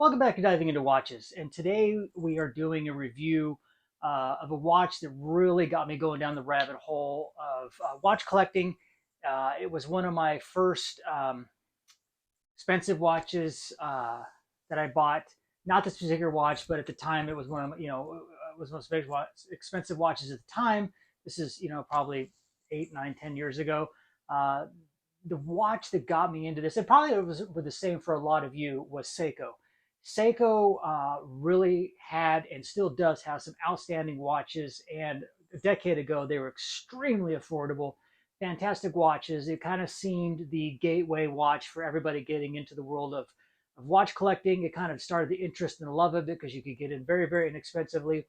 Welcome back to Diving Into Watches, and today we are doing a review of a watch that really got me going down the rabbit hole of watch collecting. It was one of my first expensive watches that I bought. Not this particular watch, but at the time it was one of it was most expensive watches at the time. This is probably 8, 9, 10 years ago. The watch that got me into this, and probably it was the same for a lot of you, was Seiko. Seiko really had and still does have some outstanding watches, and a decade ago they were extremely affordable, fantastic watches. It kind of seemed the gateway watch for everybody getting into the world of watch collecting. It kind of started the interest and the love of it because you could get in very, very inexpensively.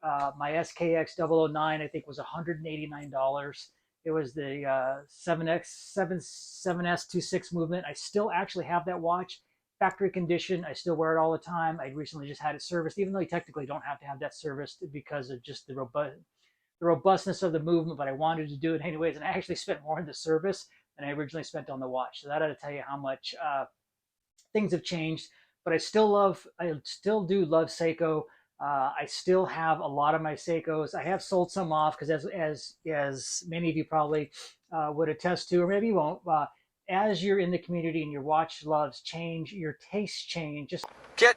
My SKX 009, I think, was $189. It was the 7S26 movement. I still actually have that watch. Factory condition. I still wear it all the time. I recently just had it serviced, even though you technically don't have to have that serviced because of just the robustness of the movement, but I wanted to do it anyways, and I actually spent more in the service than I originally spent on the watch. So that ought to tell you how much things have changed. But I still do love Seiko. I still have a lot of my Seikos. I have sold some off because, as many of you probably would attest to, or maybe you won't. As you're in the community and your watch loves change, your tastes change. Just get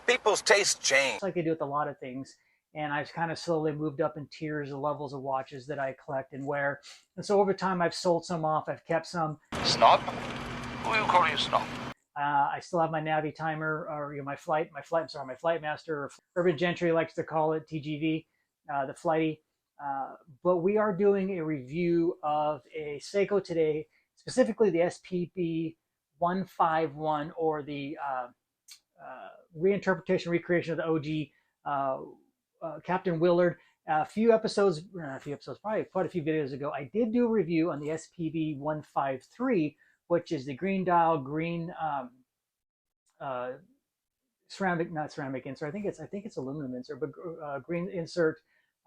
people's tastes change, like they do with a lot of things. And I've kind of slowly moved up in tiers, the levels of watches that I collect and wear. And so over time, I've sold some off. I've kept some. Snob? Who are you calling a snob? I still have my Navi timer, or my Flight Master, or Urban Gentry likes to call it, TGV, the Flighty. But we are doing a review of a Seiko today, specifically the SPB151, or the reinterpretation, recreation of the OG Captain Willard. Probably quite a few videos ago, I did do a review on the SPB153, which is the green dial, green not ceramic insert. I think it's aluminum insert, but green insert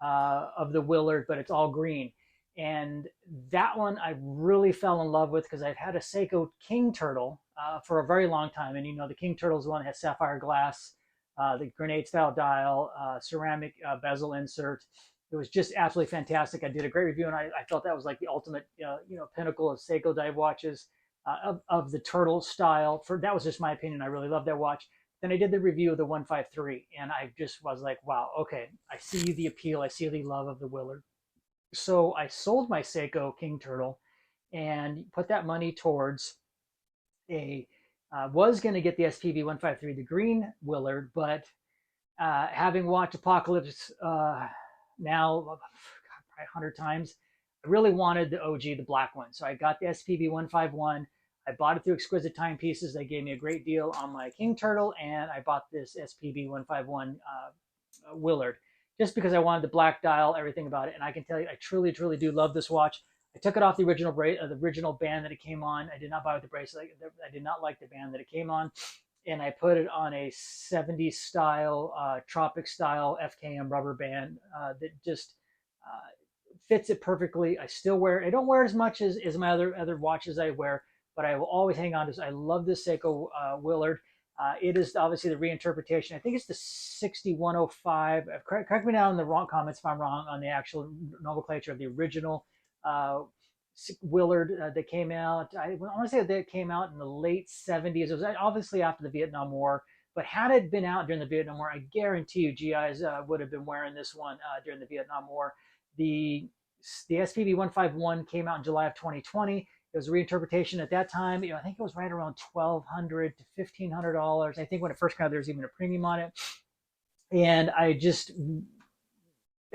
of the Willard, but it's all green. And that one I really fell in love with because I've had a Seiko King Turtle for a very long time. And the King Turtle is the one that has sapphire glass, the grenade style dial, ceramic bezel insert. It was just absolutely fantastic. I did a great review, and I felt that was like the ultimate pinnacle of Seiko dive watches, of the turtle style. That was just my opinion. I really loved that watch. Then I did the review of the 153, and I just was like, wow, okay, I see the appeal. I see the love of the Willard. So I sold my Seiko King Turtle and put that money towards was going to get the SPB153, the green Willard, but having watched Apocalypse now probably 100 times, I really wanted the OG, the black one. So I got the SPB151. I bought it through Exquisite Timepieces. They gave me a great deal on my King Turtle, and I bought this SPB151 Willard, just because I wanted the black dial, everything about it. And I can tell you, I truly, truly do love this watch. I took it off the original band that it came on. I did not buy it with the bracelet. I did not like the band that it came on. And I put it on a 70s style, tropic style FKM rubber band that just fits it perfectly. I still wear it. I don't wear it as much as my other watches I wear, but I will always hang on to this. I love this Seiko Willard. It is obviously the reinterpretation. I think it's the 6105. Correct me now in the wrong comments if I'm wrong on the actual nomenclature of the original Willard that came out. I want to say that it came out in the late 70s. It was obviously after the Vietnam War, but had it been out during the Vietnam War, I guarantee you GIs would have been wearing this one during the Vietnam War. The SPB151 came out in July of 2020. It was a reinterpretation at that time. I think it was right around $1,200 to $1,500. I think when it first came out, there was even a premium on it. And at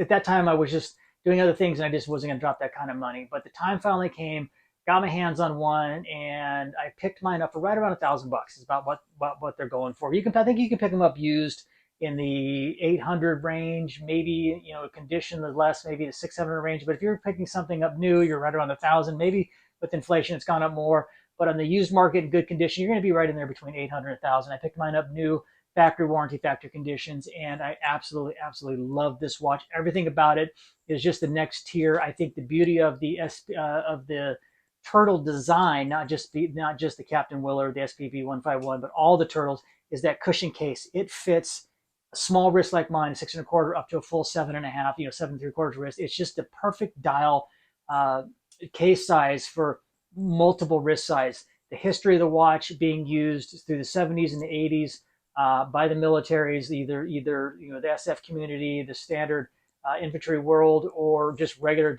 that time, I was just doing other things, and I just wasn't going to drop that kind of money. But the time finally came, got my hands on one, and I picked mine up for right around $1,000. It's about what they're going for. I think you can pick them up used in the 800 range, maybe condition the less, maybe the 600 range. But if you're picking something up new, you're right around 1,000. Maybe with inflation, it's gone up more. But on the used market in good condition, you're going to be right in there between 800 and 1,000. I picked mine up new, factory warranty, factory conditions, and I absolutely, absolutely love this watch. Everything about it is just the next tier. I think the beauty of the turtle design, not just the Captain Willard, the SPB151, but all the turtles, is that cushion case. It fits a small wrist like mine, 6 1/4, up to a full 7.5, 7 3/4 wrist. It's just the perfect dial case size for multiple wrist size. The history of the watch being used through the 70s and the 80s by the militaries, either the SF community, the standard infantry world, or just regular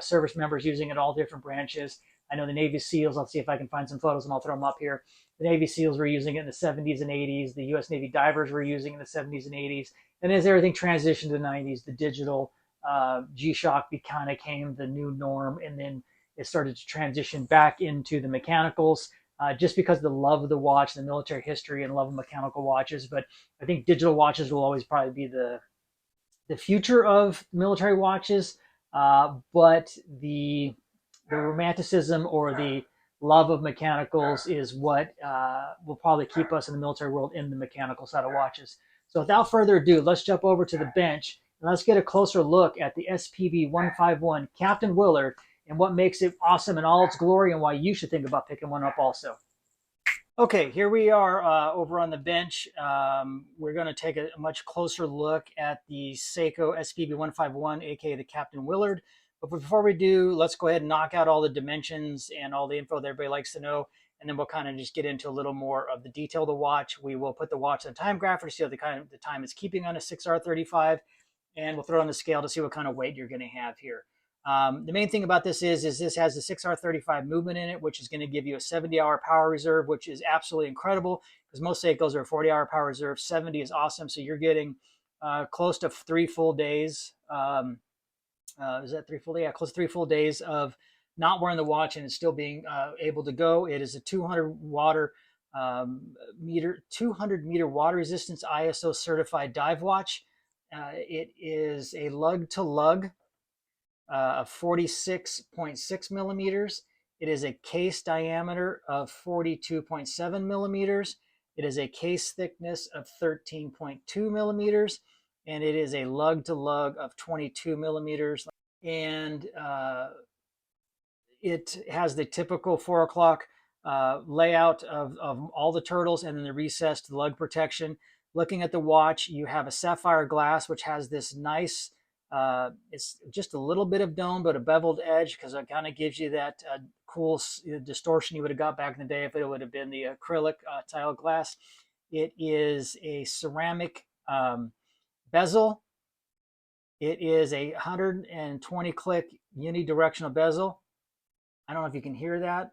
service members using it, all different branches. I know the Navy SEALs. Let's see if I can find some photos and I'll throw them up here. The Navy SEALs were using it in the 70s and 80s. The U.S. Navy divers were using it in the 70s and 80s. And as everything transitioned to the 90s, the digital G-Shock kind of came the new norm, and then it started to transition back into the mechanicals, just because of the love of the watch, the military history, and love of mechanical watches. But I think digital watches will always probably be the future of military watches. But the romanticism or the love of mechanicals is what will probably keep us in the military world in the mechanical side of watches. So without further ado, let's jump over to the bench and let's get a closer look at the SPB151 Captain Willard and what makes it awesome in all its glory and why you should think about picking one up also. Okay, here we are over on the bench. We're going to take a much closer look at the Seiko SPB151, aka the Captain Willard. But before we do, let's go ahead and knock out all the dimensions and all the info that everybody likes to know, and then we'll kind of just get into a little more of the detail of the watch. We will put the watch on Timegrapher to see how the time it's keeping on a 6R35, and we'll throw it on the scale to see what kind of weight you're going to have here. The main thing about this is this has the 6R35 movement in it, which is going to give you a 70-hour power reserve, which is absolutely incredible because most Seikos are a 40-hour power reserve. 70 is awesome, so you're getting close to 3 full days. Is that 3 full days? Yeah, close to 3 full days of not wearing the watch and it's still being able to go. It is a 200 meter water resistance ISO certified dive watch. It is a lug to lug of 46.6 millimeters. It is a case diameter of 42.7 millimeters. It is a case thickness of 13.2 millimeters. And it is a lug to lug of 22 millimeters. And it has the typical 4 o'clock layout of all the turtles and then the recessed lug protection. Looking at the watch, you have a sapphire glass, which has this nice, it's just a little bit of dome, but a beveled edge because it kind of gives you that cool distortion you would have got back in the day if it would have been the acrylic tile glass. It is a ceramic bezel. It is a 120 click unidirectional bezel. I don't know if you can hear that,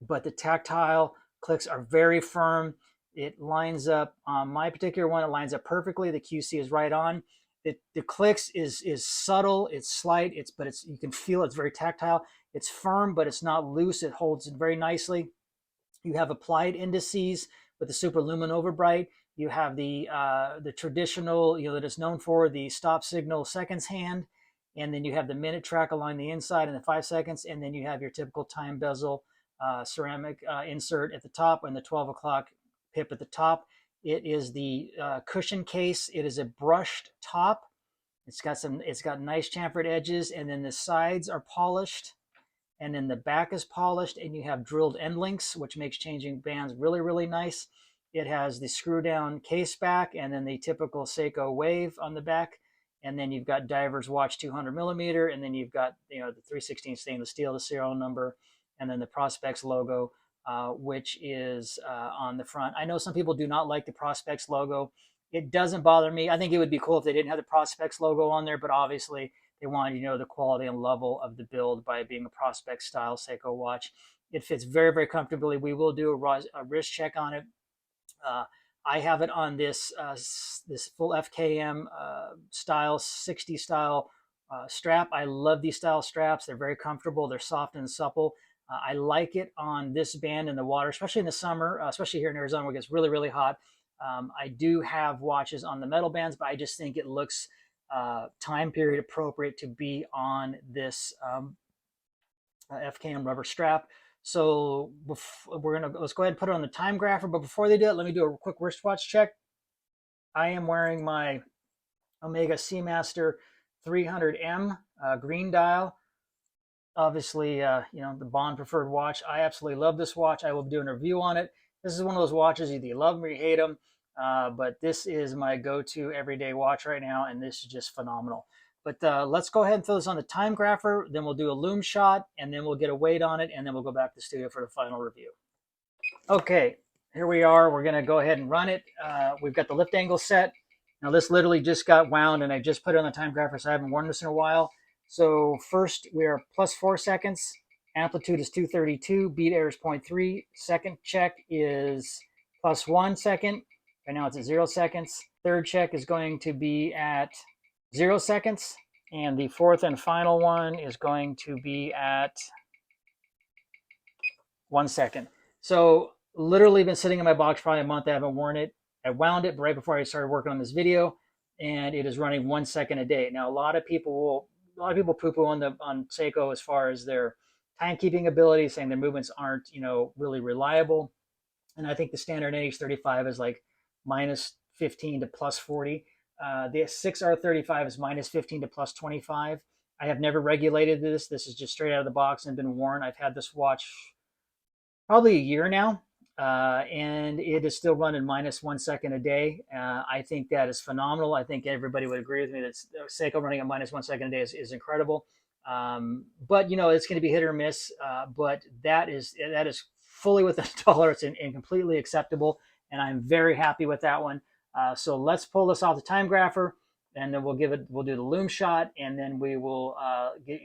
but the tactile clicks are very firm. It lines up on my particular one. It lines up perfectly. The QC is right on. The clicks is subtle. It's slight. But you can feel it's very tactile. It's firm, but it's not loose. It holds it very nicely. You have applied indices with the Super Luminova Bright. You have the traditional, that is known for the stop signal seconds hand, and then you have the minute track along the inside and the 5 seconds, and then you have your typical time bezel ceramic insert at the top and the 12 o'clock pip at the top. It is the cushion case. It is a brushed top. It's got nice chamfered edges, and then the sides are polished, and then the back is polished, and you have drilled end links, which makes changing bands really, really nice. It has the screw down case back, and then the typical Seiko wave on the back. And then you've got Diver's Watch 200 millimeter, and then you've got the 316 stainless steel, the serial number, and then the Prospex logo, which is on the front. I know some people do not like the Prospex logo. It doesn't bother me. I think it would be cool if they didn't have the Prospex logo on there, but obviously they wanted you to know the quality and level of the build by being a Prospex style Seiko watch. It fits very, very comfortably. We will do a wrist check on it. I have it on this full FKM style, 60 style strap. I love these style straps. They're very comfortable. They're soft and supple. I like it on this band in the water, especially in the summer, especially here in Arizona where it gets really, really hot. I do have watches on the metal bands, but I just think it looks time period appropriate to be on this FKM rubber strap. So let's go ahead and put it on the Timegrapher. But before they do it, let me do a quick wristwatch check. I am wearing my Omega Seamaster 300M green dial. obviously, you know, the Bond preferred watch. I absolutely love this watch. I will be doing a review on it. This is one of those watches, either you love them or you hate them. But this is my go-to everyday watch right now, and this is just phenomenal. But let's go ahead and throw this on the Timegrapher. Then we'll do a lume shot, and then we'll get a weight on it, and then we'll go back to the studio for the final review. Okay, here we are. We're going to go ahead and run it. We've got the lift angle set. Now this literally just got wound, and I just put it on the Timegrapher, so I haven't worn this in a while. So first we are +4 seconds. Amplitude is 232. Beat error is 0.3. Second check is +1 second. Right now it's at 0 seconds. Third check is going to be at 0 seconds. And the fourth and final one is going to be at 1 second. So literally been sitting in my box probably a month. I haven't worn it. I wound it right before I started working on this video, and it is running 1 second a day. Now a lot of people poo-poo on Seiko as far as their timekeeping ability, saying their movements aren't, you know, really reliable. And I think the standard NH35 is like -15 to +40. The 6R35 is -15 to +25. I have never regulated this. This is just straight out of the box and been worn. I've had this watch probably a year now, and it is still running -1 second a day. I think that is phenomenal. I think everybody would agree with me that Seiko running at -1 second a day is incredible. But you know, it's going to be hit or miss. But that is fully within tolerance and completely acceptable, and I'm very happy with that one. So let's pull this off the Timegrapher, and then we'll do the lume shot, and then we will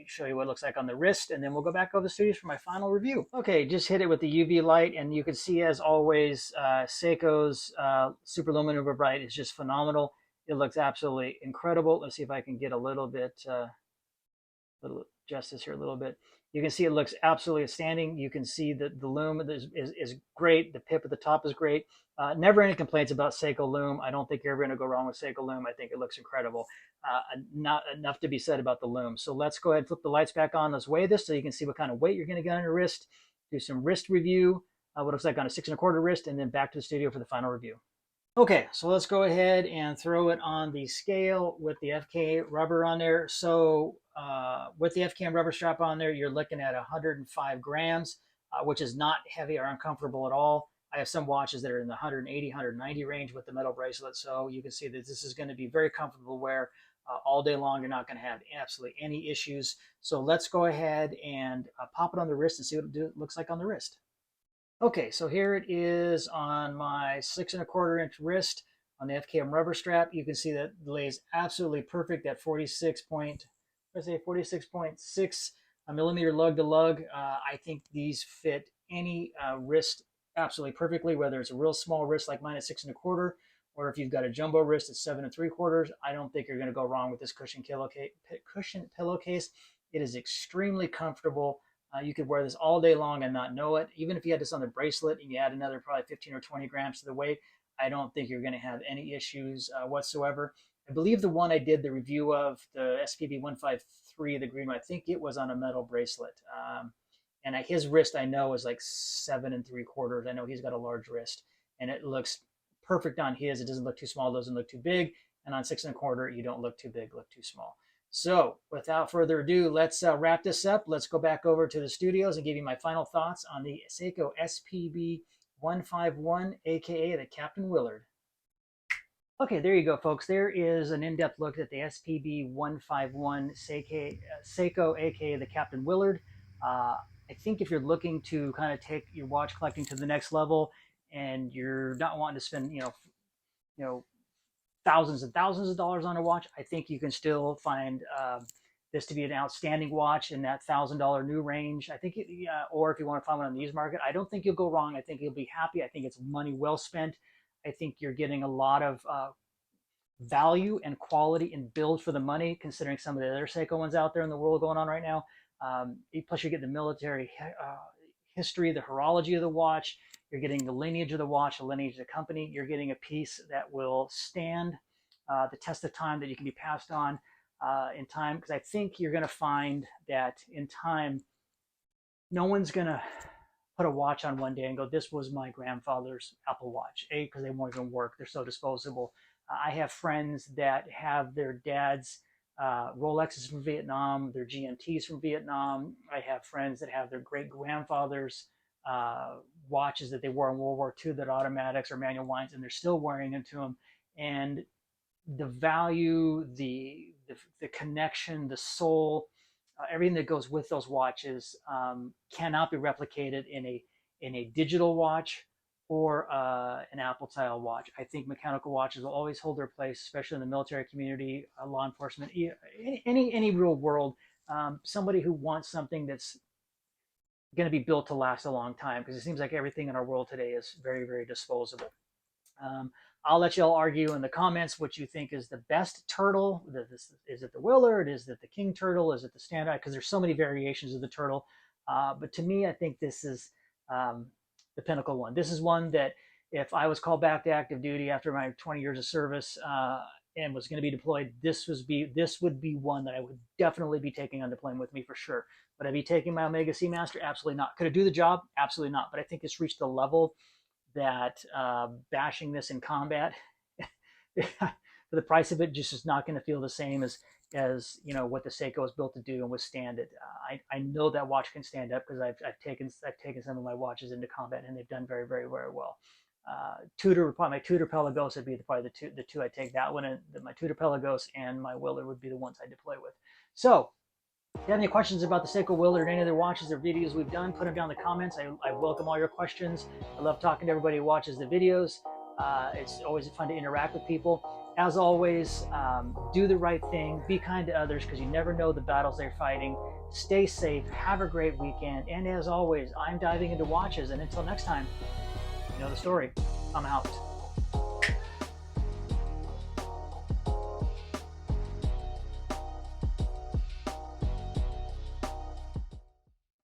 show you what it looks like on the wrist, and then we'll go back over the studios for my final review. Okay, just hit it with the UV light, and you can see, as always, Seiko's Super Luminova Bright is just phenomenal. It looks absolutely incredible. Let's see if I can get a little bit, little justice here a little bit. You can see it looks absolutely outstanding. You can see that the lume is great. The pip at the top is great. Never any complaints about Seiko lume. I don't think you're ever going to go wrong with Seiko lume. I think it looks incredible. Not enough to be said about the lume. So let's go ahead and flip the lights back on. Let's weigh this so you can see what kind of weight you're going to get on your wrist. Do some wrist review, what it looks like on a 6 1/4 wrist, and then back to the studio for the final review. Okay, so let's go ahead and throw it on the scale with the FK rubber on there. So with the FK rubber strap on there, you're looking at 105 grams, which is not heavy or uncomfortable at all. I have some watches that are in the 180, 190 range with the metal bracelet. So you can see that this is going to be very comfortable wear all day long. You're not going to have absolutely any issues. So let's go ahead and pop it on the wrist and see what it looks like on the wrist. Okay, so here it is on my 6 1/4 inch wrist on the FKM rubber strap. You can see that it lays absolutely perfect at 46.6 millimeter lug to lug. I think these fit any wrist absolutely perfectly, whether it's a real small wrist like mine at 6 1/4, or if you've got a jumbo wrist at 7 3/4. I don't think you're going to go wrong with this cushion pillowcase. It is extremely comfortable. You could wear this all day long and not know it. Even if you had this on the bracelet and you add another probably 15 or 20 grams to the weight, I don't think you're going to have any issues whatsoever. I believe the one I did the review of, the SPB153, the green one, I think it was on a metal bracelet. And his wrist, I know, is like 7 3/4. I know he's got a large wrist, and it looks perfect on his. It doesn't look too small, doesn't look too big. And on 6 1/4, you don't look too big, look too small. So without further ado, let's wrap this up. Let's go back over to the studios and give you my final thoughts on the Seiko SPB151, aka the Captain Willard. Okay, there you go, folks. There is an in-depth look at the SPB151 Seiko, aka the Captain Willard. I think if you're looking to kind of take your watch collecting to the next level, and you're not wanting to spend, you know, thousands and thousands of dollars on a watch, I think you can still find this to be an outstanding watch in that $1,000 new range. I think, or if you want to find one on the used market, I don't think you'll go wrong. I think you'll be happy. I think it's money well spent. I think you're getting a lot of value and quality and build for the money, considering some of the other Seiko ones out there in the world going on right now. Plus, you get the military history, the horology of the watch. You're getting the lineage of the watch, the lineage of the company. You're getting a piece that will stand the test of time, that you can be passed on in time. Because I think you're going to find that in time, no one's going to put a watch on one day and go, this was my grandfather's Apple Watch. A, because they won't even work. They're so disposable. I have friends that have their dad's Rolexes from Vietnam, their GMTs from Vietnam. I have friends that have their great grandfathers' watches that they wore in World War II that are automatics or manual winds, and they're still wearing into them. And the value, the connection, the soul, everything that goes with those watches cannot be replicated in a digital watch or an Apple style watch. I think mechanical watches will always hold their place, especially in the military community, law enforcement, any real world. Somebody who wants something that's going to be built to last a long time, because it seems like everything in our world today is very, very disposable. I'll let you all argue in the comments what you think is the best turtle. Is it the Willard? Is it the King turtle? Is it the standard? Because there's so many variations of the turtle. But to me, I think this is the pinnacle one. This is one that if I was called back to active duty after my 20 years of service and was going to be deployed, this would be one that I would definitely be taking on deployment with me for sure. Would I be taking my Omega Seamaster? Absolutely not. Could it do the job? Absolutely not. But I think it's reached a level that bashing this in combat for the price of it just is not going to feel the same as what the Seiko is built to do and withstand it. I know that watch can stand up because I've taken some of my watches into combat and they've done very, very, very well. Tudor, probably my Tudor Pelagos would be probably the two I take. That one, and my Tudor Pelagos and my Willard would be the ones I deploy with. So if you have any questions about the Seiko Willard or any other watches or videos we've done, put them down in the comments. I welcome all your questions. I love talking to everybody who watches the videos. It's always fun to interact with people. As always, do the right thing. Be kind to others because you never know the battles they're fighting. Stay safe. Have a great weekend. And as always, I'm diving into watches. And until next time, you know the story. I'm out.